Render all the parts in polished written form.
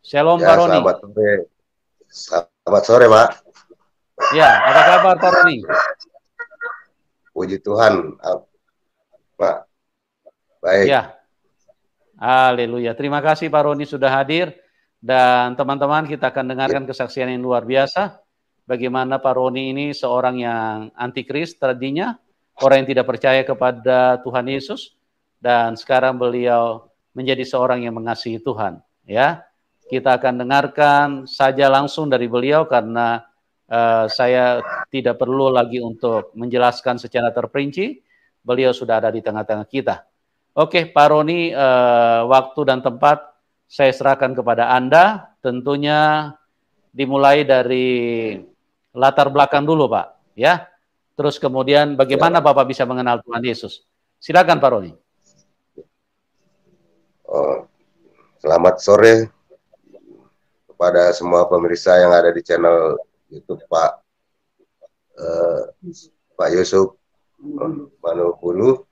Shalom Ya, Pak Roni. selamat sore. Selamat sore, Pak. Ya, apa kabar Pak Roni? Puji Tuhan, Pak. Baik. Ya, haleluya. Terima kasih Pak Roni sudah hadir. Dan teman-teman, kita akan dengarkan kesaksian yang luar biasa. Bagaimana Pak Roni ini seorang yang antikris tadinya, orang yang tidak percaya kepada Tuhan Yesus, dan sekarang beliau menjadi seorang yang mengasihi Tuhan. Ya, kita akan dengarkan saja langsung dari beliau karena saya tidak perlu lagi untuk menjelaskan secara terperinci. Beliau sudah ada di tengah-tengah kita. Oke, Pak Roni, waktu dan tempat saya serahkan kepada Anda. Tentunya dimulai dari latar belakang dulu, Pak. Ya, terus kemudian bagaimana Ya, Pak. Bapak bisa mengenal Tuhan Yesus? Silakan, Pak Roni. Selamat sore kepada semua pemirsa yang ada di channel YouTube Pak Yusuf Manubulu.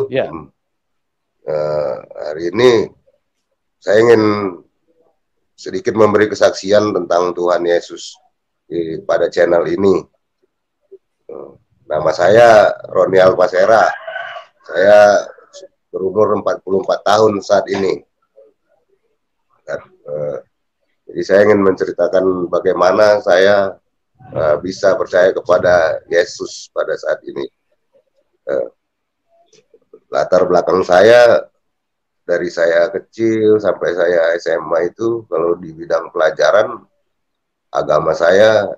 Ya. Hari ini saya ingin sedikit memberi kesaksian tentang Tuhan Yesus pada channel ini. Nama saya Roni Alpasera. Saya berumur 44 tahun saat ini. Jadi saya ingin menceritakan bagaimana saya bisa percaya kepada Yesus pada saat ini. Latar belakang saya dari saya kecil sampai saya SMA itu kalau di bidang pelajaran agama saya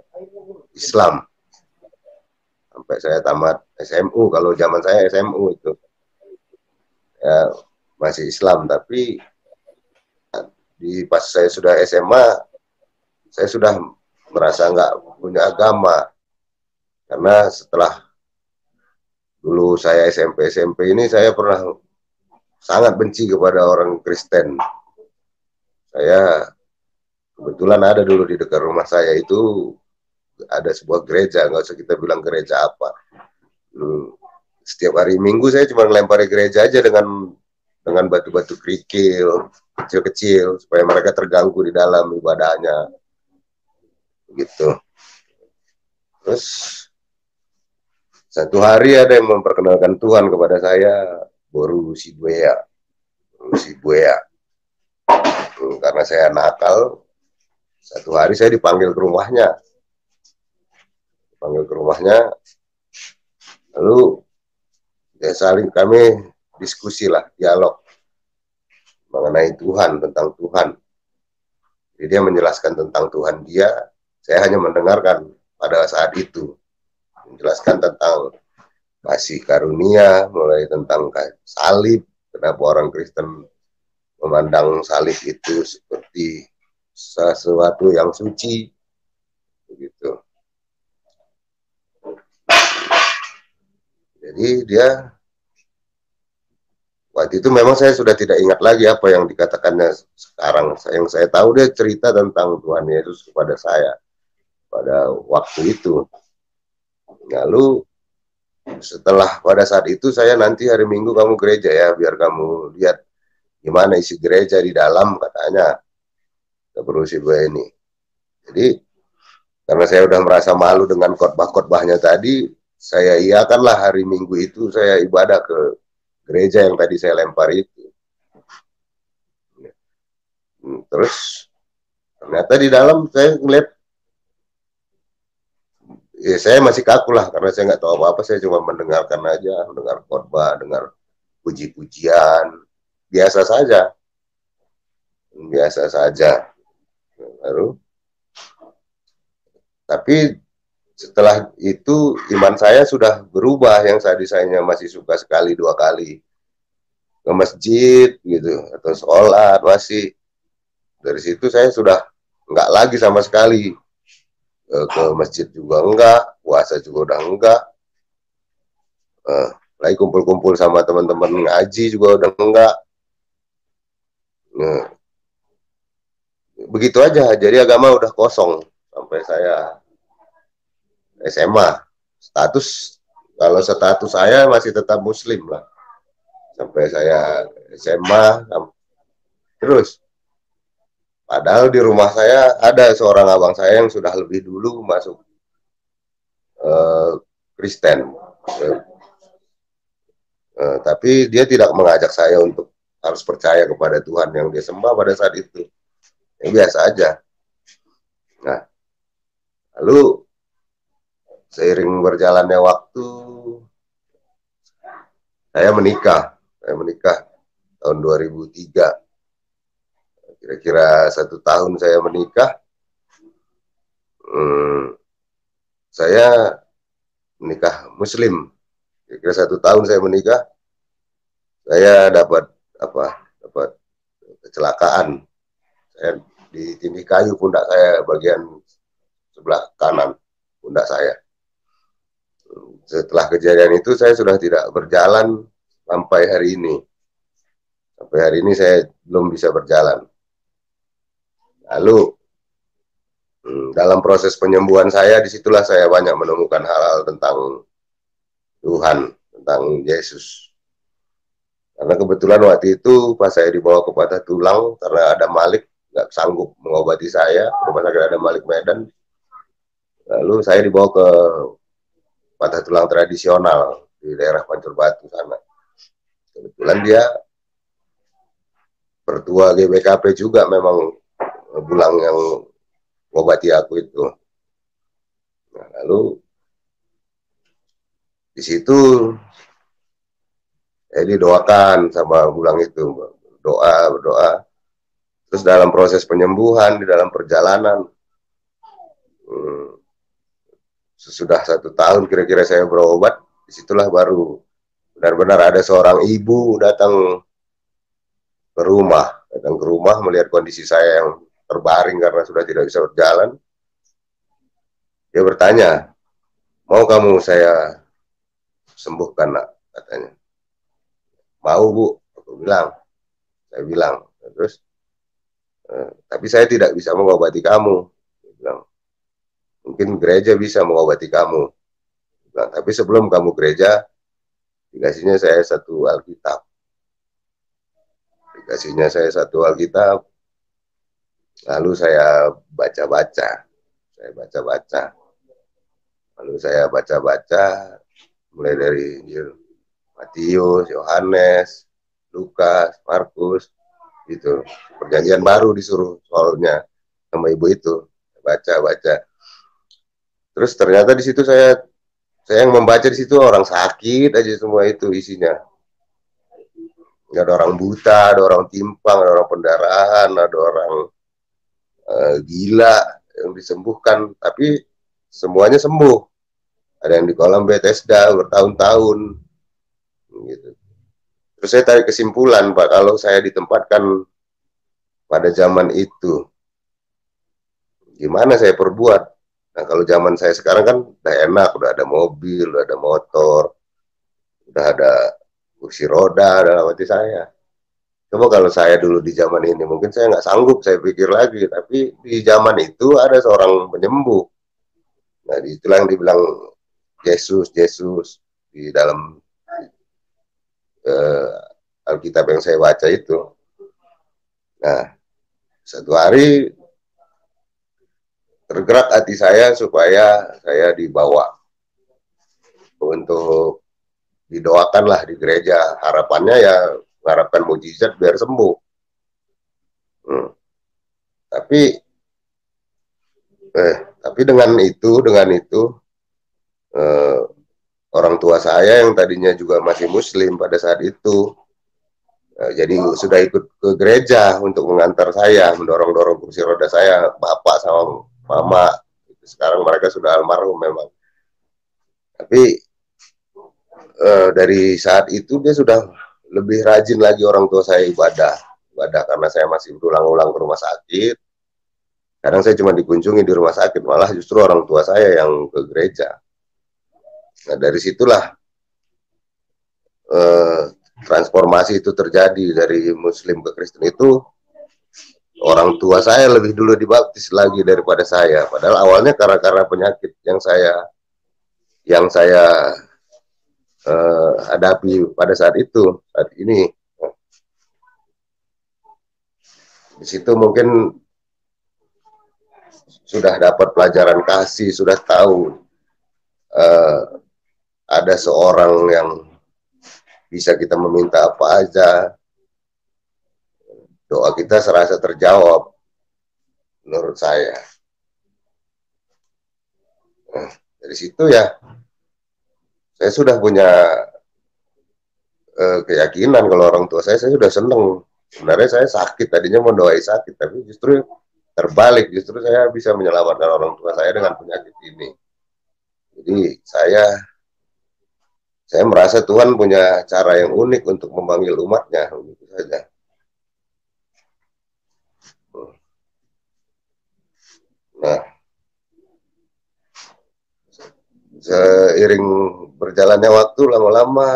Islam. Sampai saya tamat SMU, kalau zaman saya SMU itu ya masih Islam, tapi pas saya sudah SMA saya sudah merasa nggak punya agama, karena setelah dulu saya SMP ini saya pernah sangat benci kepada orang Kristen. Saya kebetulan ada dulu di dekat rumah saya itu ada sebuah gereja, nggak usah kita bilang gereja apa. Setiap hari Minggu saya cuma melempari gereja aja dengan batu-batu kerikil kecil-kecil supaya mereka terganggu di dalam ibadahnya, gitu. Terus satu hari ada yang memperkenalkan Tuhan kepada saya, Boru Sibuya. Karena saya nakal, satu hari saya dipanggil ke rumahnya. Lalu ya kami diskusi lah, dialog mengenai Tuhan, tentang Tuhan. Jadi dia menjelaskan tentang Tuhan dia, saya hanya mendengarkan pada saat itu. Menjelaskan tentang kasih karunia, mulai tentang salib, kenapa orang Kristen memandang salib itu seperti sesuatu yang suci, begitu. Jadi dia waktu itu memang saya sudah tidak ingat lagi apa yang dikatakannya sekarang. Yang saya tahu dia cerita tentang Tuhan Yesus kepada saya pada waktu itu. Lalu setelah pada saat itu saya nanti hari Minggu kamu gereja ya, biar kamu lihat gimana isi gereja di dalam, katanya terus ibu ini. Jadi karena saya udah merasa malu dengan khotbah-khotbahnya tadi, saya iakanlah hari Minggu itu saya ibadah ke gereja yang tadi saya lempar itu. Terus ternyata di dalam saya ngeliat, ya saya masih kaku lah karena saya nggak tahu apa-apa, saya cuma mendengarkan aja, mendengar khotbah, dengar puji-pujian, biasa saja. Lalu, tapi setelah itu iman saya sudah berubah, yang saya masih suka sekali 2 kali ke masjid gitu atau sholat, masih dari situ saya sudah nggak lagi sama sekali ke masjid juga enggak, puasa juga udah enggak, lagi kumpul-kumpul sama teman-teman ngaji juga udah enggak. Begitu aja, jadi agama udah kosong sampai saya SMA. Kalau status saya masih tetap muslim lah sampai saya SMA. Terus Padahal di rumah saya ada seorang abang saya yang sudah lebih dulu masuk Kristen. Tapi dia tidak mengajak saya untuk harus percaya kepada Tuhan yang dia sembah pada saat itu. Ya, biasa aja. Nah, lalu seiring berjalannya waktu, saya menikah. Saya menikah tahun 2003. Kira-kira 1 tahun saya menikah. Saya menikah Muslim. Kira-kira 1 tahun saya menikah, saya dapat kecelakaan. Saya ditindih kayu pundak saya bagian sebelah kanan pundak saya. Setelah kejadian itu saya sudah tidak berjalan sampai hari ini. Sampai hari ini saya belum bisa berjalan. Lalu dalam proses penyembuhan saya, disitulah saya banyak menemukan hal-hal tentang Tuhan, tentang Yesus. Karena kebetulan waktu itu pas saya dibawa ke Patah Tulang, karena ada Malik nggak sanggup mengobati saya, rumah sakit ada Malik Medan. Lalu saya dibawa ke Patah Tulang tradisional di daerah Pancur Batu sana. Kebetulan dia pertua GBKP juga, memang bulang yang mengobati aku itu. Nah, lalu di situ didoakan sama bulang itu, berdoa. Terus dalam proses penyembuhan, di dalam perjalanan, sesudah 1 tahun kira-kira saya berobat, disitulah baru benar-benar ada seorang ibu datang ke rumah melihat kondisi saya yang terbaring karena sudah tidak bisa berjalan. Dia bertanya, mau kamu saya sembuhkan, nak? Katanya. Mau, Bu. Saya bilang. Terus, tapi saya tidak bisa mengobati kamu. Dia bilang, mungkin gereja bisa mengobati kamu. Nah, tapi sebelum kamu gereja, dikasihnya saya satu Alkitab. Lalu saya baca-baca. Lalu saya baca-baca, mulai dari Injil Matius, Yohanes, Lukas, Markus, gitu. Perjanjian baru disuruh soalnya sama ibu itu. Baca-baca. Terus ternyata di situ saya yang membaca di situ orang sakit aja semua itu isinya. Nggak ada orang buta, ada orang timpang, ada orang pendarahan, ada orang gila yang disembuhkan, tapi semuanya sembuh. Ada yang di kolam Bethesda bertahun-tahun, gitu. Terus saya tarik kesimpulan, Pak, kalau saya ditempatkan pada zaman itu, gimana saya perbuat? Nah, kalau zaman saya sekarang kan udah enak, udah ada mobil, udah ada motor, udah ada kursi roda dalam hati saya. Coba kalau saya dulu di zaman ini, mungkin saya nggak sanggup, saya pikir lagi. Tapi di zaman itu ada seorang penyembuh. Nah, itulah yang dibilang Yesus di dalam Alkitab yang saya baca itu. Nah, satu hari tergerak hati saya supaya saya dibawa untuk didoakanlah di gereja. Harapannya ya mengharapkan mujizat biar sembuh. Tapi dengan itu orang tua saya yang tadinya juga masih Muslim pada saat itu, jadi sudah ikut ke gereja untuk mengantar saya, mendorong-dorong kursi roda saya, bapak sama mama. Sekarang mereka sudah almarhum memang. Tapi dari saat itu dia sudah lebih rajin lagi orang tua saya ibadah karena saya masih berulang-ulang ke rumah sakit. Kadang saya cuma dikunjungi di rumah sakit, malah justru orang tua saya yang ke gereja. Nah, dari situlah transformasi itu terjadi dari Muslim ke Kristen itu. Orang tua saya lebih dulu dibaptis lagi daripada saya. Padahal awalnya karena penyakit yang saya hadapi pada saat ini. Di situ mungkin sudah dapat pelajaran kasih, sudah tahu ada seorang yang bisa kita meminta apa aja, doa kita serasa terjawab menurut saya. Nah, dari situ ya saya sudah punya keyakinan kalau orang tua saya sudah seneng. Sebenarnya saya sakit, tadinya mau doai sakit, tapi justru terbalik, justru saya bisa menyelamatkan orang tua saya dengan penyakit ini. Jadi saya merasa Tuhan punya cara yang unik untuk memanggil umatnya, begitu saja. Nah, seiring berjalannya waktu, lama-lama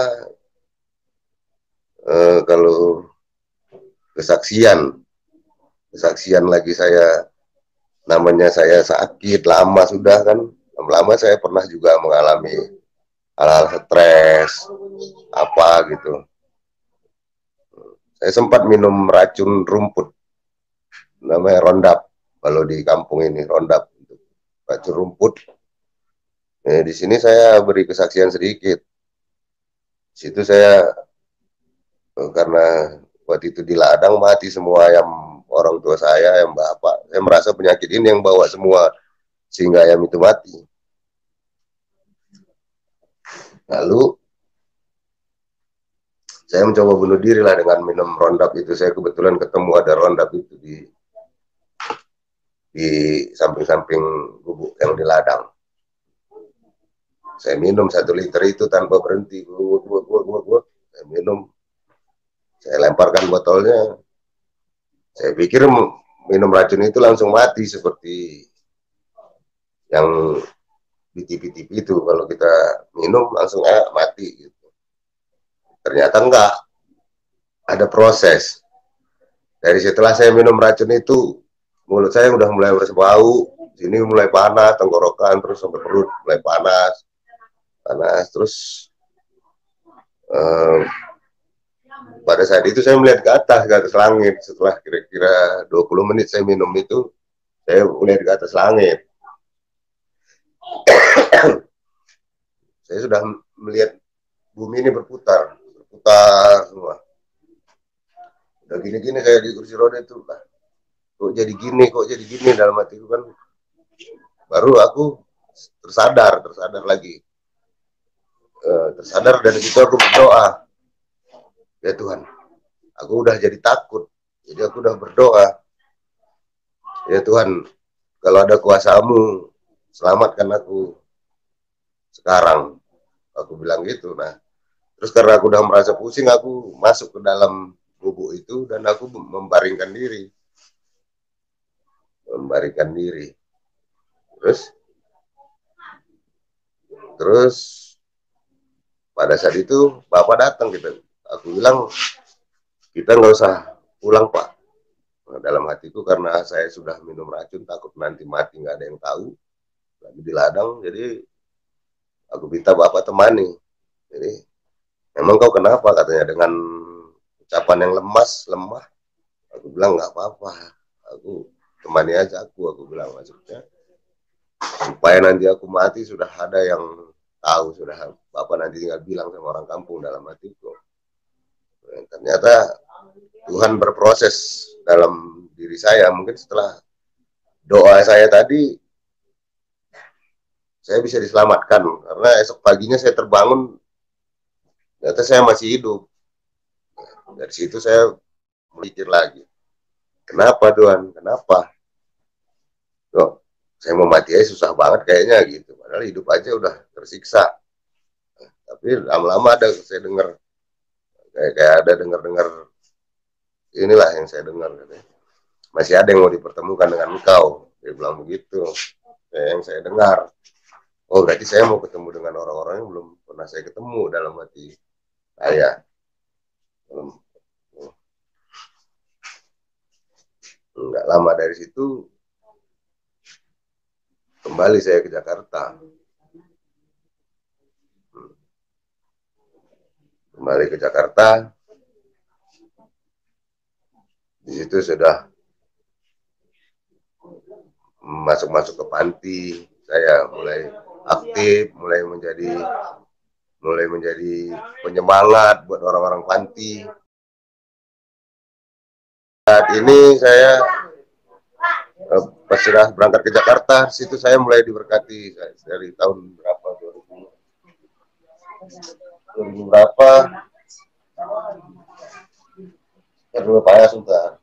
kalau kesaksian lagi saya, namanya saya sakit lama sudah kan, lama-lama saya pernah juga mengalami hal-hal stres apa gitu. Saya sempat minum racun rumput namanya Roundup, kalau di kampung ini Roundup, racun rumput. Di sini saya beri kesaksian sedikit. Di situ saya karena waktu itu di ladang mati semua ayam orang tua saya, yang bapak. Saya merasa penyakit ini yang bawa semua sehingga ayam itu mati. Lalu saya mencoba bunuh diri lah dengan minum Roundup itu. Saya kebetulan ketemu ada Roundup itu di samping-samping gubuk yang di ladang. Saya minum 1 liter itu tanpa berhenti. Saya minum. Saya lemparkan botolnya. Saya pikir minum racun itu langsung mati seperti yang di TV-TV itu. Kalau kita minum langsung mati gitu. Ternyata enggak. Ada proses. Dari setelah saya minum racun itu, mulut saya udah mulai berbau, sini mulai panas, tenggorokan, terus sampai perut mulai panas. Terus pada saat itu saya melihat ke atas langit. Setelah kira-kira 20 menit saya minum itu, saya melihat ke atas langit. Saya sudah melihat bumi ini berputar semua. Udah gini-gini saya di kursi roda itu, kok jadi gini dalam hatiku kan. Baru aku tersadar lagi. Tersadar, dari situ aku berdoa, ya Tuhan, aku udah jadi takut, jadi aku udah berdoa, ya Tuhan, kalau ada kuasa-Mu, selamatkan aku sekarang, aku bilang gitu. Nah, terus karena aku udah merasa pusing, aku masuk ke dalam gubuk itu dan aku membaringkan diri. Terus pada saat itu Bapak datang gitu. Aku bilang, kita nggak usah pulang Pak. Nah, dalam hatiku karena saya sudah minum racun, takut nanti mati, nggak ada yang tahu, lagi di ladang. Jadi aku minta Bapak temani. Jadi, emang kau kenapa, katanya dengan ucapan yang lemah. Aku bilang nggak apa-apa, aku temani aja aku bilang, maksudnya supaya nanti aku mati sudah ada yang tahu, sudah Bapak nanti tinggal bilang sama orang kampung dalam hatiku. Dan ternyata Tuhan berproses dalam diri saya. Mungkin setelah doa saya tadi, saya bisa diselamatkan. Karena esok paginya saya terbangun, ternyata saya masih hidup. Dari situ saya mikir lagi, kenapa Tuhan, kenapa? Kok saya mau mati aja susah banget kayaknya gitu. Padahal hidup aja udah tersiksa. Tapi lama-lama ada saya dengar, kayak ada dengar inilah yang saya dengar, katanya, masih ada yang mau dipertemukan dengan engkau, dia bilang begitu. Yang saya dengar, oh berarti saya mau ketemu dengan orang-orang yang belum pernah saya ketemu dalam hati saya. Nggak lama dari situ kembali saya ke Jakarta. Di situ sudah masuk-masuk ke panti, saya mulai aktif, mulai menjadi penyemangat buat orang-orang panti. Saat ini saya pas sudah berangkat ke Jakarta, situ saya mulai diberkati dari tahun berapa, 2000 berapa, terus payah sudah.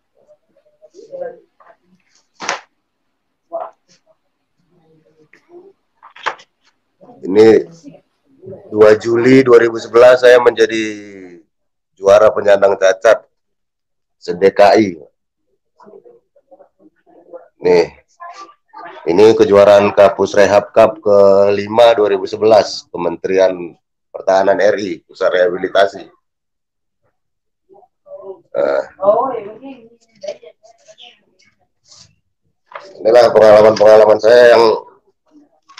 Ini 2 Juli 2011 saya menjadi juara penyandang cacat se-DKI. Nih, ini kejuaraan Kapus Rehab Cup ke-5 2011, Kementerian Pertahanan RI, Pusat Rehabilitasi. Inilah pengalaman-pengalaman saya yang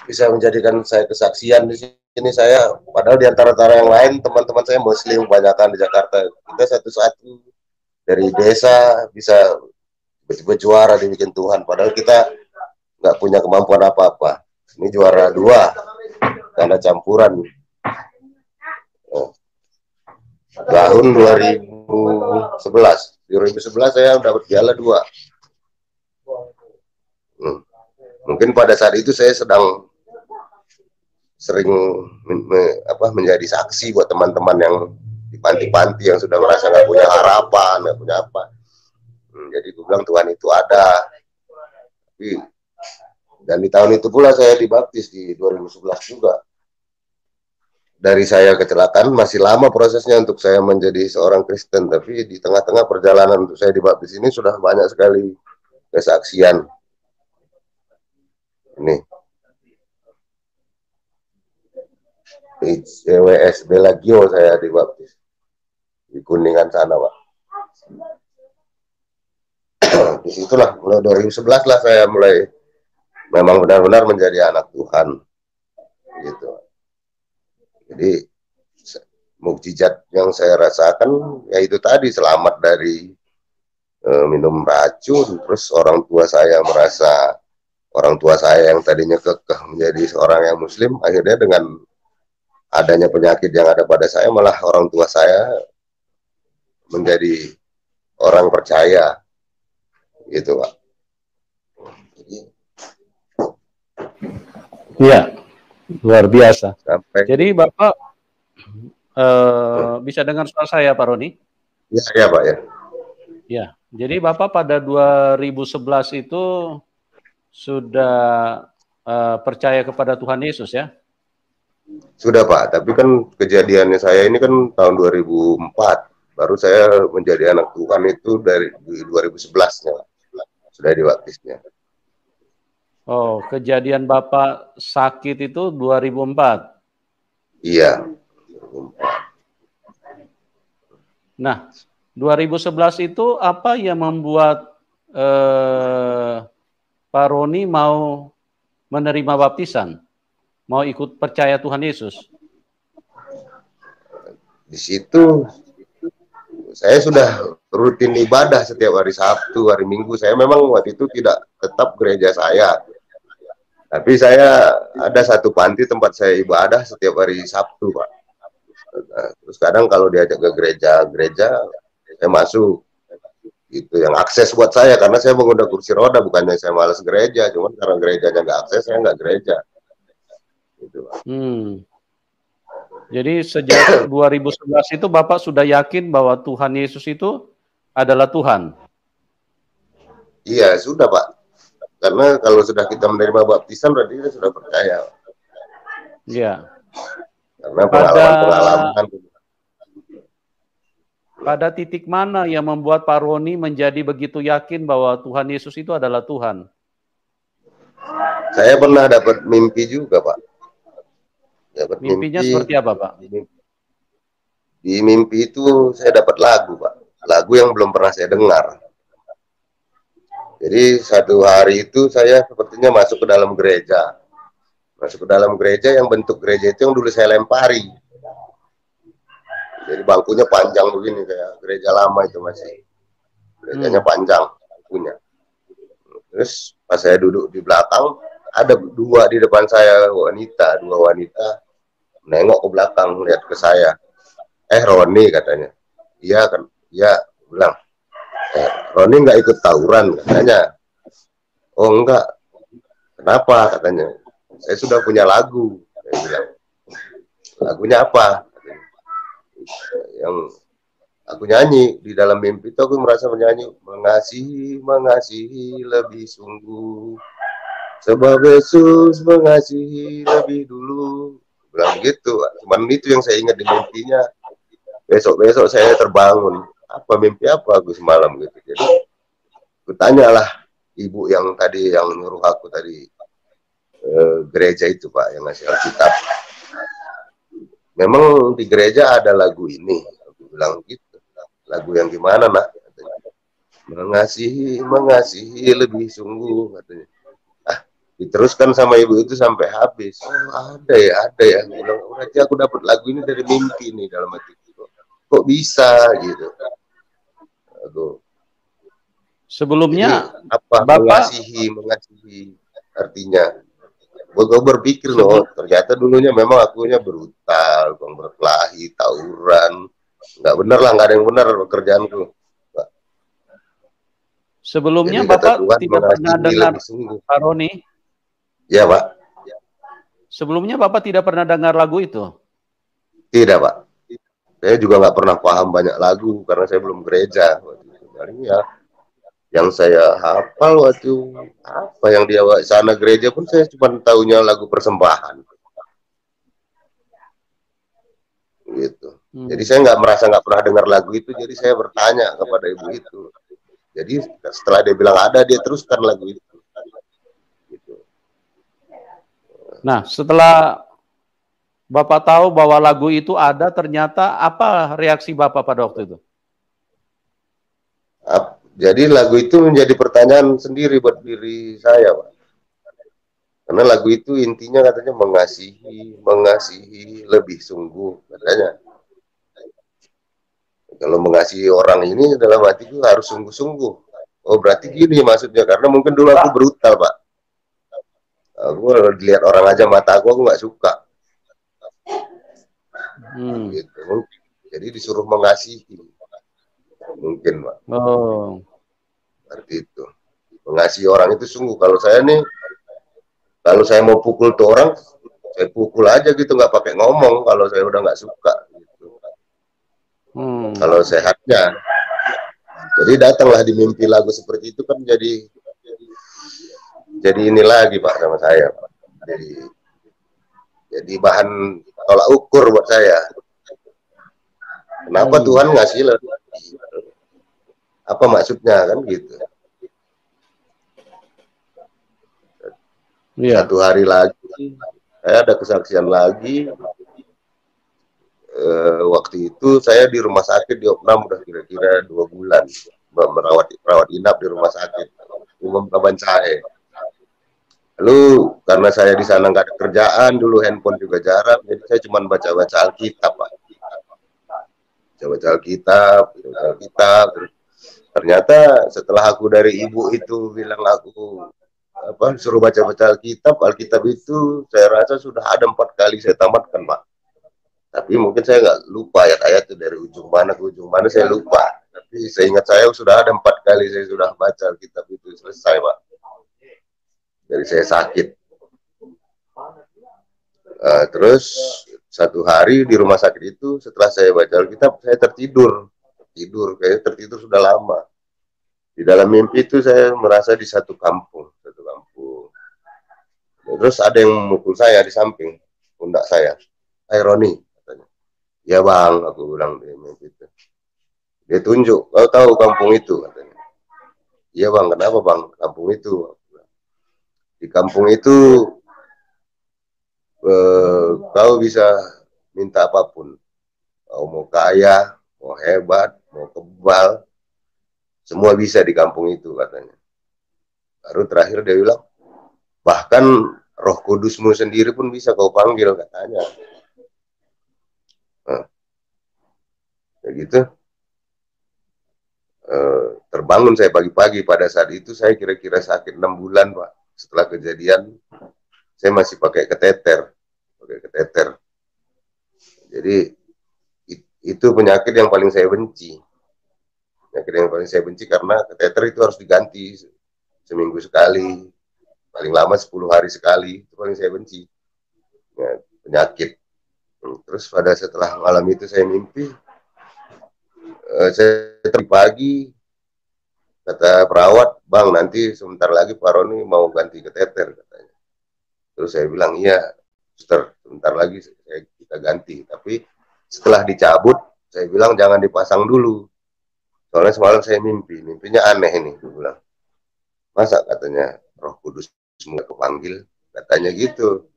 bisa menjadikan saya kesaksian di sini. Saya, padahal di antara yang lain, teman-teman saya Muslim, kebanyakan di Jakarta. Kita satu-satu dari desa bisa tiba-tiba juara dibikin Tuhan, padahal kita nggak punya kemampuan apa-apa. Ini juara 2 karena campuran. Tahun 2011 saya dapat piala 2. Mungkin pada saat itu saya sedang sering menjadi saksi buat teman-teman yang di panti-panti yang sudah merasa nggak punya harapan, nggak punya apa. Jadi gue bilang Tuhan itu ada. Dan di tahun itu pula saya dibaptis di 2011 juga. Dari saya kecelakaan masih lama prosesnya untuk saya menjadi seorang Kristen, tapi di tengah-tengah perjalanan untuk saya dibaptis ini sudah banyak sekali kesaksian. Ini di CWS Belagio saya dibaptis di Kuningan sana, Pak. Disitulah mulai 2011 lah saya mulai memang benar-benar menjadi anak Tuhan, gitu. Jadi mukjizat yang saya rasakan yaitu tadi selamat dari minum racun, terus orang tua saya yang tadinya kekeh menjadi seorang yang Muslim, akhirnya dengan adanya penyakit yang ada pada saya, malah orang tua saya menjadi orang percaya, gitu, Pak. Iya, luar biasa. Sampai. Jadi Bapak bisa dengar suara saya, Pak Roni? Iya, Pak, ya. Ya, jadi Bapak pada 2011 itu sudah percaya kepada Tuhan Yesus, ya? Sudah, Pak, tapi kan kejadiannya saya ini kan tahun 2004, baru saya menjadi anak Tuhan itu dari 2011-nya, sudah dibaptisnya. Oh, kejadian Bapak sakit itu 2004? Iya. Nah, 2011 itu apa yang membuat Pak Roni mau menerima baptisan? Mau ikut percaya Tuhan Yesus? Di situ saya sudah rutin ibadah setiap hari Sabtu, hari Minggu. Saya memang waktu itu tidak tetap gereja saya. Tapi saya ada satu panti tempat saya ibadah setiap hari Sabtu, Pak. Nah, terus kadang kalau diajak ke gereja saya masuk. Itu yang akses buat saya, karena saya menggunakan kursi roda, bukannya saya malas gereja, cuman karena gerejanya nggak akses, saya nggak gereja. Gitu, Pak. Jadi sejak 2011 itu Bapak sudah yakin bahwa Tuhan Yesus itu adalah Tuhan? Iya, sudah, Pak. Karena kalau sudah kita menerima baptisan berarti kita sudah percaya. Iya. Karena pengalaman-pengalaman. Pada titik mana yang membuat Pak Roni menjadi begitu yakin bahwa Tuhan Yesus itu adalah Tuhan? Saya pernah dapat mimpi juga, Pak. Mimpinya seperti apa, Pak? Di mimpi itu saya dapat lagu, Pak. Lagu yang belum pernah saya dengar. Jadi satu hari itu saya sepertinya masuk ke dalam gereja. Masuk ke dalam gereja, yang bentuk gereja itu yang dulu saya lempari. Jadi bangkunya panjang begini, kayak gereja lama itu masih. Gerejanya panjang bangkunya. Terus pas saya duduk di belakang, ada dua di depan saya, dua wanita nengok ke belakang, lihat ke saya. Roni katanya. Iya kan, iya, bilang. Roni nggak ikut tawuran katanya. Oh enggak, kenapa katanya. Saya sudah punya lagu. Saya bilang, lagunya apa? Yang aku nyanyi di dalam mimpi itu, aku merasa menyanyi, mengasihi, mengasihi lebih sungguh, sebab Yesus mengasihi lebih dulu. Bilang gitu, cuman itu yang saya ingat di mimpinya. Besok-besok saya terbangun, apa mimpi apa aku semalam gitu. Jadi aku tanyalah ibu yang tadi yang nyuruh aku tadi gereja itu Pak, yang ngasih Alkitab. Memang di gereja ada lagu ini, aku bilang gitu. Lagu yang gimana nak? Mengasihi, mengasihi lebih sungguh katanya. Diteruskan sama ibu itu sampai habis. Oh ada ya. Berarti aku dapat lagu ini dari mimpi nih dalam hati. Kok bisa gitu? Aku. Sebelumnya Jadi apa Bapak mengasihi artinya? Gue berpikir loh, ternyata dulunya memang akunya brutal, berkelahi, tawuran, nggak bener lah, nggak ada yang benar pekerjaanku. sebelumnya Jadi kata Bapak Tuhan tidak pernah mengasihi dengar, lebih sungguh. Pak Roni? Ya Pak. Sebelumnya Bapak tidak pernah dengar lagu itu? Tidak Pak. Saya juga nggak pernah paham banyak lagu karena saya belum gereja. Jadi ya, yang saya hafal waktu apa yang dia sana gereja pun saya cuma tahunya lagu persembahan. Gitu. Jadi saya nggak pernah dengar lagu itu, jadi saya bertanya kepada ibu itu. Jadi setelah dia bilang ada, dia teruskan lagu itu. Gitu. Nah, setelah Bapak tahu bahwa lagu itu ada, ternyata apa reaksi Bapak pada waktu itu? Jadi lagu itu menjadi pertanyaan sendiri buat diri saya, Pak. Karena lagu itu intinya katanya mengasihi lebih sungguh katanya. Kalau mengasihi orang ini dalam hatiku harus sungguh-sungguh. Oh berarti gini maksudnya, karena mungkin dulu aku brutal Pak. Aku lihat orang aja mata aku nggak suka. Gitu. Jadi disuruh mengasihi. Mungkin Pak. Oh. Seperti itu. Mengasihi orang itu sungguh. Kalau saya nih, kalau saya mau pukul tuh orang, saya pukul aja gitu, nggak pakai ngomong. Kalau saya udah nggak suka. Gitu. Kalau sehatnya. Jadi datanglah di mimpi lagu seperti itu kan jadi ini lagi Pak sama saya Pak. Jadi bahan tolak ukur buat saya. Kenapa Tuhan ngasih lebih? Apa maksudnya kan gitu. Satu hari lagi saya ada kesaksian lagi. Waktu itu saya di rumah sakit di Opnam udah kira-kira 2 bulan merawat inap di rumah sakit Umum Kabancahe. Lalu karena saya di sana nggak ada kerjaan, dulu handphone juga jarang, jadi saya cuma baca-baca Alkitab Pak. Baca Alkitab. Ternyata setelah aku dari ibu itu bilang aku suruh baca-baca Alkitab itu saya rasa sudah ada 4 kali saya tamatkan Pak. Tapi mungkin saya nggak lupa ayat-ayat itu dari ujung mana ke ujung mana saya lupa. Tapi seingat saya sudah ada 4 kali saya sudah baca Alkitab itu selesai Pak. Dari saya sakit. Terus satu hari di rumah sakit itu setelah saya baca Alkitab saya tertidur kayaknya tertidur sudah lama. Di dalam mimpi itu saya merasa di satu kampung. Terus ada yang memukul saya di samping pundak saya. Hai Roni, katanya. Ya bang, aku bilang di mimpi itu. Dia tunjuk, kau tahu kampung itu, katanya. Iya bang, kenapa bang? Kampung itu. Di kampung itu kau bisa minta apapun. Kau mau kaya, mau hebat, mau kebal, semua bisa di kampung itu, katanya. Baru terakhir dia bilang, bahkan Roh Kudusmu sendiri pun bisa kau panggil, katanya. Kayak gitu. terbangun saya pagi-pagi. Pada saat itu saya kira-kira sakit 6 bulan, Pak. Setelah kejadian, saya masih pakai kateter. Jadi itu penyakit yang paling saya benci. Penyakit yang paling saya benci karena kateter itu harus diganti seminggu sekali, paling lama 10 hari sekali. Itu paling saya benci. Ya, penyakit. Terus setelah malam itu saya mimpi, saya pagi kata perawat, "Bang, nanti sebentar lagi Pak Roni mau ganti kateter," katanya. Terus saya bilang, "Iya, suster, sebentar lagi kita ganti." Tapi setelah dicabut, saya bilang jangan dipasang dulu. Soalnya semalam saya mimpinya aneh ini. Saya bilang, "Masa," katanya, "Roh Kudus semua kepanggil?" Katanya gitu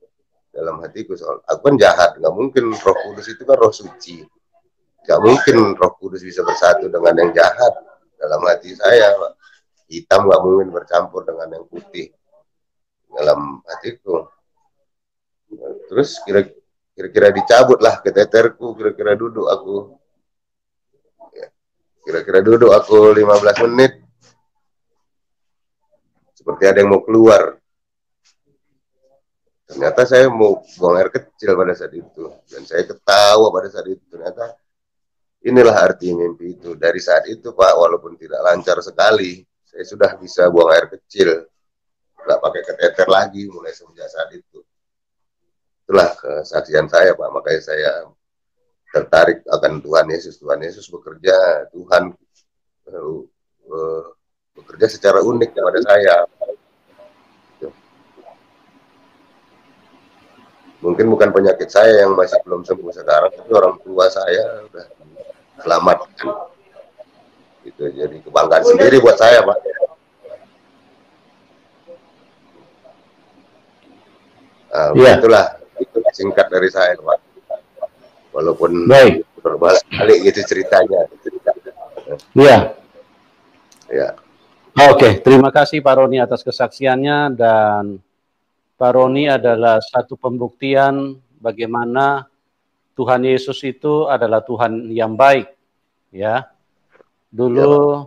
dalam hatiku. Soal aku kan jahat, nggak mungkin. Roh Kudus itu kan roh suci, nggak mungkin Roh Kudus bisa bersatu dengan yang jahat. Dalam hati saya, hitam nggak mungkin bercampur dengan yang putih dalam hatiku. Terus kira-kira dicabut lah kateterku, kira-kira duduk aku 15 menit, seperti ada yang mau keluar. Ternyata saya mau buang air kecil pada saat itu, dan saya ketawa pada saat itu. Ternyata inilah arti mimpi itu. Dari saat itu, Pak, walaupun tidak lancar sekali, saya sudah bisa buang air kecil, nggak pakai kateter lagi mulai semenjak saat itu. Itulah kesaksian saya, Pak. Makanya saya tertarik akan Tuhan Yesus. Tuhan Yesus bekerja, Tuhan bekerja secara unik kepada saya. Mungkin bukan penyakit saya yang masih belum sembuh sekarang, tapi orang tua saya sudah selamatkan. Itu jadi kebanggaan sendiri buat saya, Pak. Itulah singkat dari saya, Pak. Walaupun berbalik gitu ceritanya. Iya. Ya. Oke, terima kasih Pak Roni atas kesaksiannya, dan Pak Roni adalah satu pembuktian bagaimana Tuhan Yesus itu adalah Tuhan yang baik, ya. Dulu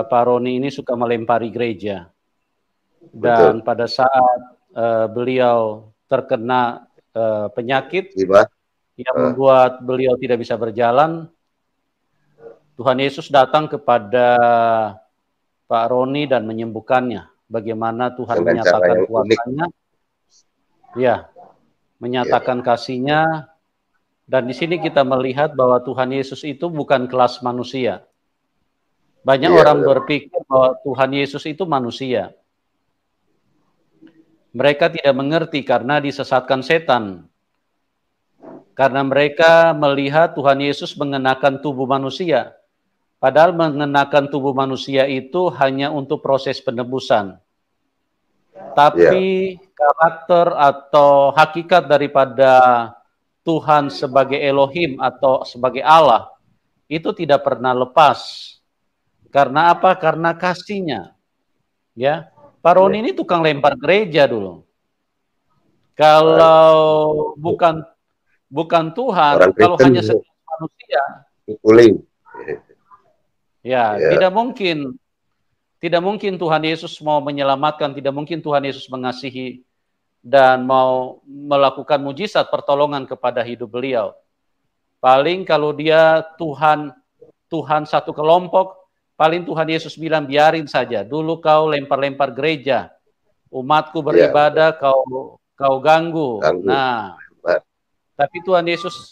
Pak Roni ini suka melempari gereja, dan pada saat beliau terkena penyakit yang membuat beliau tidak bisa berjalan, Tuhan Yesus datang kepada Pak Roni dan menyembuhkannya. Bagaimana Tuhan menyatakan kuasanya, ya, menyatakan kasihnya. Dan di sini kita melihat bahwa Tuhan Yesus itu bukan kelas manusia. Banyak orang berpikir bahwa Tuhan Yesus itu manusia. Mereka tidak mengerti karena disesatkan setan. Karena mereka melihat Tuhan Yesus mengenakan tubuh manusia. Padahal mengenakan tubuh manusia itu hanya untuk proses penebusan. Tapi karakter atau hakikat daripada Tuhan sebagai Elohim atau sebagai Allah itu tidak pernah lepas. Karena apa? Karena kasihnya. Ya, Pak Roni ini tukang lempar gereja dulu. Kalau bukan Tuhan, kalau hanya manusia, ya, tidak mungkin Tuhan Yesus mau menyelamatkan, tidak mungkin Tuhan Yesus mengasihi dan mau melakukan mujizat pertolongan kepada hidup beliau. Paling kalau dia Tuhan satu kelompok, paling Tuhan Yesus bilang, biarin saja, dulu kau lempar-lempar gereja, umatku beribadah, kau ganggu. Nah, tapi Tuhan Yesus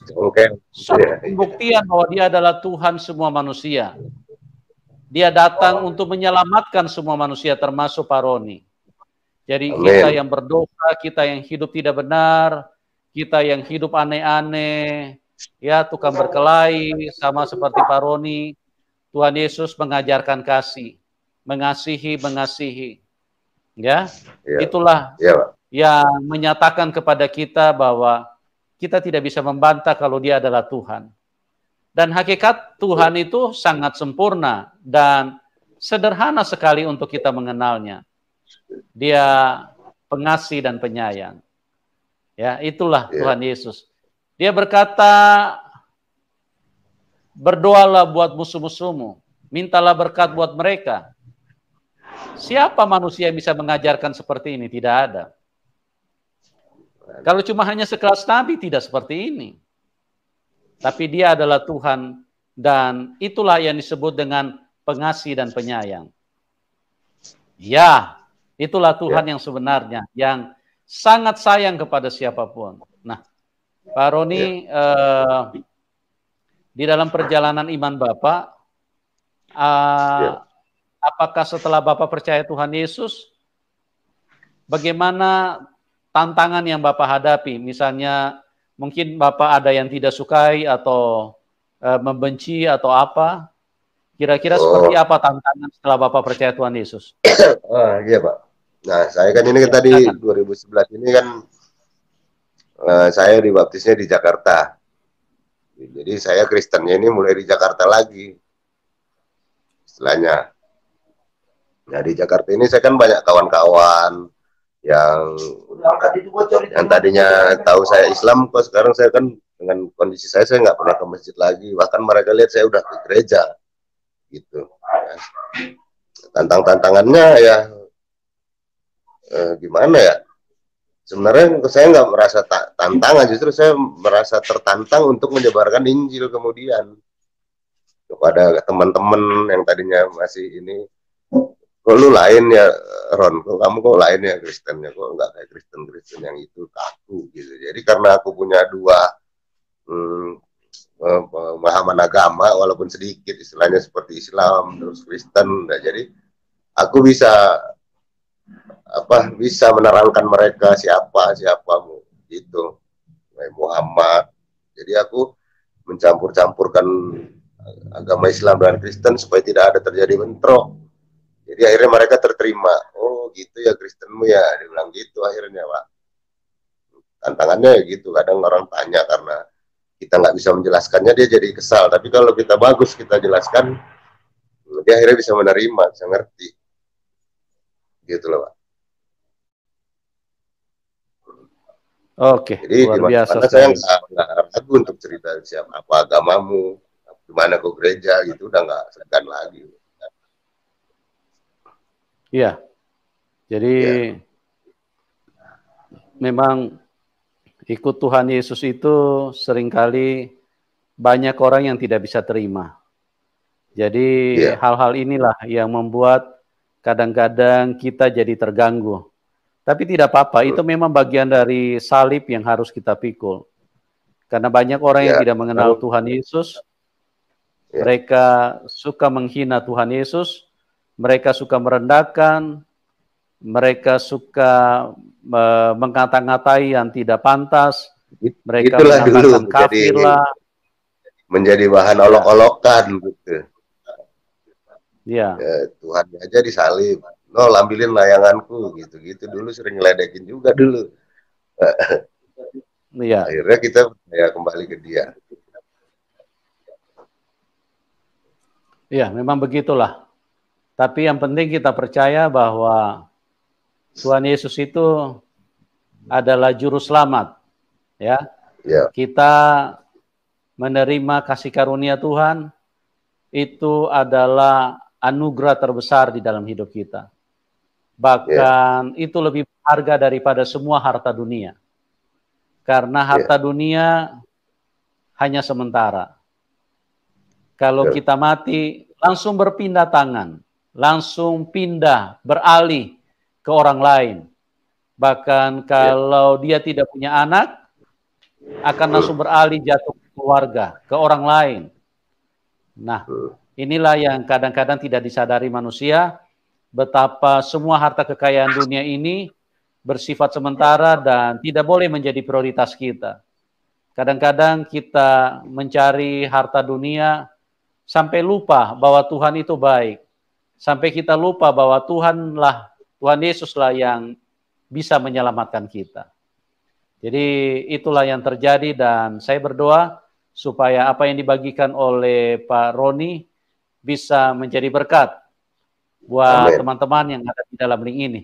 pembuktian bahwa dia adalah Tuhan semua manusia. Dia datang untuk menyelamatkan semua manusia, termasuk Pak Roni. Jadi kita yang berdosa, kita yang hidup tidak benar, kita yang hidup aneh-aneh, ya, tukang berkelahi, sama seperti Pak Roni, Tuhan Yesus mengajarkan kasih, mengasihi. Ya, itulah yang menyatakan kepada kita bahwa kita tidak bisa membantah kalau dia adalah Tuhan. Dan hakikat Tuhan itu sangat sempurna dan sederhana sekali untuk kita mengenalnya. Dia pengasih dan penyayang. Ya, itulah Tuhan Yesus. Dia berkata, berdoalah buat musuh-musuhmu. mintalah berkat buat mereka. Siapa manusia yang bisa mengajarkan seperti ini? Tidak ada. Kalau cuma hanya sekelas nabi, tidak seperti ini. Tapi dia adalah Tuhan, dan itulah yang disebut dengan pengasih dan penyayang. Ya, itulah Tuhan yang sebenarnya, yang sangat sayang kepada siapapun. Nah, Pak Roni, di dalam perjalanan iman Bapak, apakah setelah Bapak percaya Tuhan Yesus, bagaimana tantangan yang Bapak hadapi? Misalnya, mungkin Bapak ada yang tidak sukai atau membenci atau apa? Kira-kira seperti apa tantangan setelah Bapak percaya Tuhan Yesus? Iya Pak. Nah, saya kan ini kan tadi 2011 ini kan saya dibaptisnya di Jakarta. Jadi saya Kristennya ini mulai di Jakarta lagi. Istilahnya. Nah, di Jakarta ini saya kan banyak kawan-kawan yang tadinya tahu saya Islam, kok sekarang saya kan dengan kondisi saya nggak pernah ke masjid lagi. Bahkan mereka lihat saya udah ke gereja. Gitu. Tantangannya ya gimana ya? Sebenarnya saya nggak merasa tantangan, justru saya merasa tertantang untuk menyebarkan Injil kemudian kepada teman-teman yang tadinya masih ini. Kok lu lain ya Ron, kok kamu kok lain ya Kristennya, kok nggak kayak Kristen yang itu, kaku gitu. Jadi karena aku punya dua pemahaman agama walaupun sedikit, istilahnya seperti Islam terus Kristen, nah, jadi aku bisa menerangkan mereka siapamu gitu, Muhammad. Jadi aku mencampur-campurkan agama Islam dan Kristen supaya tidak ada terjadi bentrok. Jadi akhirnya mereka terterima. Oh gitu ya Kristenmu ya, dia bilang gitu akhirnya Pak. Tantangannya gitu, kadang orang tanya karena kita nggak bisa menjelaskannya, dia jadi kesal. Tapi kalau kita bagus, kita jelaskan, dia akhirnya bisa menerima, bisa ngerti. Gitu loh Pak. Oke, jadi luar biasa. Saya nggak ragu untuk cerita siapa apa agamamu, gimana kok gereja gitu, udah nggak segan lagi. Iya, jadi memang ikut Tuhan Yesus itu seringkali banyak orang yang tidak bisa terima. Jadi hal-hal inilah yang membuat kadang-kadang kita jadi terganggu. Tapi tidak apa-apa, itu memang bagian dari salib yang harus kita pikul. Karena banyak orang yang tidak mengenal Tuhan Yesus, mereka suka menghina Tuhan Yesus, mereka suka merendahkan, mereka suka mengata-ngatai yang tidak pantas, mereka itulah mengatakan dulu kafir lah, menjadi bahan olok-olokan gitu. Ya. Tuhan aja disalib, ambilin layanganku gitu-gitu, dulu sering ngeledekin juga dulu. Akhirnya kita kembali ke dia. Ya, memang begitulah. Tapi yang penting kita percaya bahwa Tuhan Yesus itu adalah juru selamat. Ya. Kita menerima kasih karunia Tuhan, itu adalah anugerah terbesar di dalam hidup kita. Bahkan itu lebih berharga daripada semua harta dunia. Karena harta dunia hanya sementara. Kalau kita mati, langsung berpindah tangan, langsung pindah, beralih ke orang lain. Bahkan kalau dia tidak punya anak, akan langsung beralih jatuh ke keluarga, ke orang lain. Nah, inilah yang kadang-kadang tidak disadari manusia, betapa semua harta kekayaan dunia ini bersifat sementara dan tidak boleh menjadi prioritas kita. Kadang-kadang kita mencari harta dunia sampai lupa bahwa Tuhan itu baik. Sampai kita lupa bahwa Tuhan Yesuslah yang bisa menyelamatkan kita. Jadi itulah yang terjadi, dan saya berdoa supaya apa yang dibagikan oleh Pak Roni bisa menjadi berkat buat teman-teman yang ada di dalam link ini.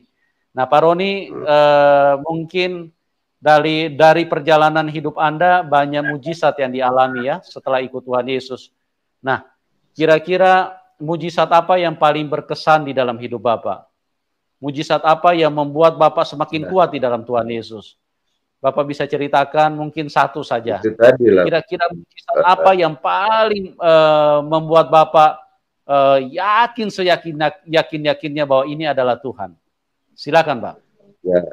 Nah, Pak Roni, mungkin dari perjalanan hidup Anda banyak mujizat yang dialami ya setelah ikut Tuhan Yesus. Nah, kira-kira mujizat apa yang paling berkesan di dalam hidup Bapak? Mujizat apa yang membuat Bapak semakin kuat di dalam Tuhan Yesus? Bapak bisa ceritakan mungkin satu saja. Itu tadi lah. Kira-kira mujizat apa yang paling membuat Bapak yakin seyakin-yakinnya bahwa ini adalah Tuhan? Silakan, Pak. Ya,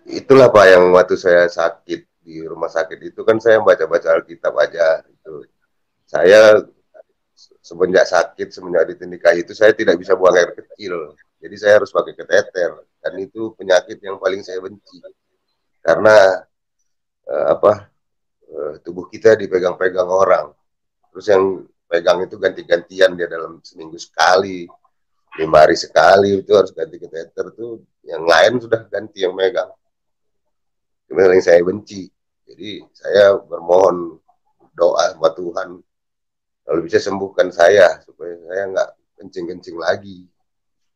itulah Pak yang waktu saya sakit di rumah sakit itu kan saya baca-baca Alkitab aja. Itu saya semenjak sakit, semenjak ditindihkan itu saya tidak bisa buang air kecil. Jadi saya harus pakai kateter. Dan itu penyakit yang paling saya benci. Karena tubuh kita dipegang-pegang orang. Terus yang pegang itu ganti-gantian, dia dalam seminggu sekali, 5 hari sekali itu harus ganti kateter tuh. Yang lain sudah ganti yang megang. Itu yang saya benci. Jadi saya bermohon doa sama Tuhan, kalau bisa sembuhkan saya supaya saya nggak kencing-kencing lagi,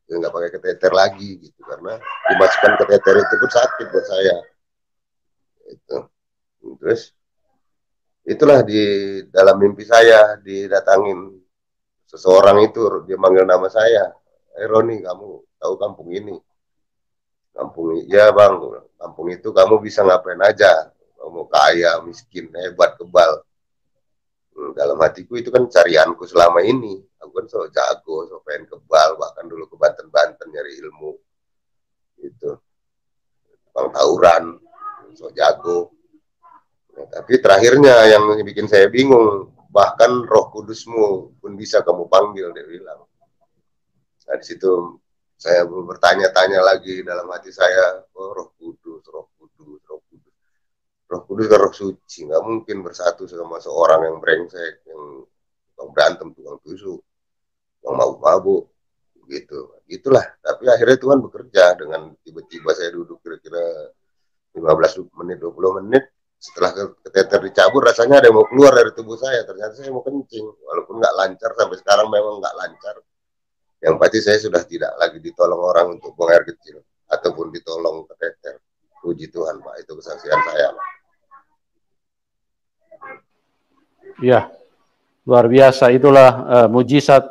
nggak pakai kateter lagi gitu, karena dimasukkan kateter itu pun sakit buat saya. Itu. Terus itulah di dalam mimpi saya didatangin seseorang itu, dia manggil nama saya, Roni, kamu tahu kampung ini? Kampung, ya bang, kampung itu kamu bisa ngapain aja, kamu kaya, miskin, hebat, kebal. Dalam hatiku itu kan carianku selama ini. Aku kan so jago, so pengen kebal, bahkan dulu ke Banten-Banten nyari ilmu. Gitu. Bang tawuran, so jago. Nah, tapi terakhirnya yang bikin saya bingung, bahkan Roh Kudusmu pun bisa kamu panggil, dia bilang. Nah di situ saya bertanya-tanya lagi dalam hati saya, oh Roh Kudus, Roh Kudus, Roh Kudus. Roh Kudus kan roh suci, nggak mungkin bersatu sama seorang yang brengsek, yang tukang berantem, tukang tusuk, tukang mabuk-mabuk, gitu. Itulah. Tapi akhirnya Tuhan bekerja dengan tiba-tiba saya duduk kira-kira 15 menit, 20 menit, setelah kateter dicabut, rasanya ada yang mau keluar dari tubuh saya. Ternyata saya mau kencing, walaupun nggak lancar, sampai sekarang memang nggak lancar. Yang pasti saya sudah tidak lagi ditolong orang untuk buang air kecil, ataupun ditolong kateter. Puji Tuhan, Pak, itu kesaksian saya, Pak. Ya, luar biasa. Itulah mujizat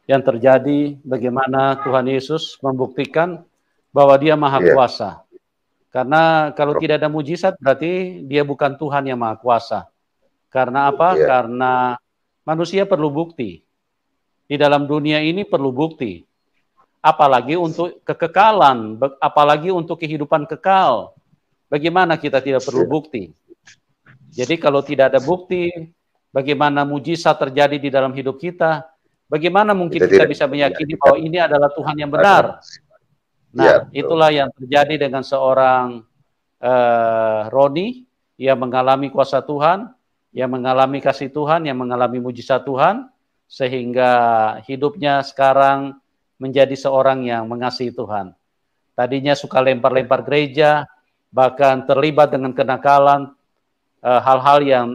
yang terjadi, bagaimana Tuhan Yesus membuktikan bahwa dia maha kuasa. Karena kalau tidak ada mujizat berarti dia bukan Tuhan yang maha kuasa. Karena apa? Karena manusia perlu bukti. Di dalam dunia ini perlu bukti. Apalagi untuk kekekalan, apalagi untuk kehidupan kekal. Bagaimana kita tidak perlu bukti? Jadi kalau tidak ada bukti, bagaimana mujizat terjadi di dalam hidup kita? Bagaimana mungkin kita bisa meyakini bahwa ini adalah Tuhan yang benar? Nah, itulah yang terjadi dengan seorang Roni yang mengalami kuasa Tuhan, yang mengalami kasih Tuhan, yang mengalami mujizat Tuhan, sehingga hidupnya sekarang menjadi seorang yang mengasihi Tuhan. Tadinya suka lempar-lempar gereja, bahkan terlibat dengan kenakalan, hal-hal yang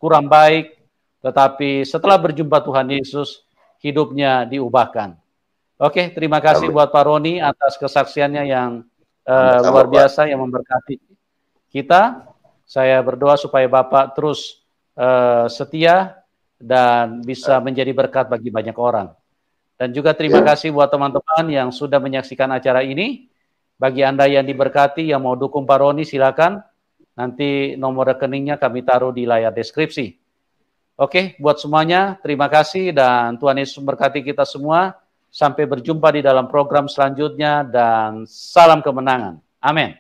kurang baik, tetapi setelah berjumpa Tuhan Yesus, hidupnya diubahkan. Oke, terima kasih buat Pak Roni atas kesaksiannya yang luar biasa, yang memberkati kita. Saya berdoa supaya Bapak terus setia dan bisa menjadi berkat bagi banyak orang. Dan juga terima kasih buat teman-teman yang sudah menyaksikan acara ini. Bagi Anda yang diberkati, yang mau dukung Pak Roni, silakan. Nanti nomor rekeningnya kami taruh di layar deskripsi. Oke, buat semuanya, terima kasih dan Tuhan Yesus memberkati kita semua. Sampai berjumpa di dalam program selanjutnya dan salam kemenangan. Amin.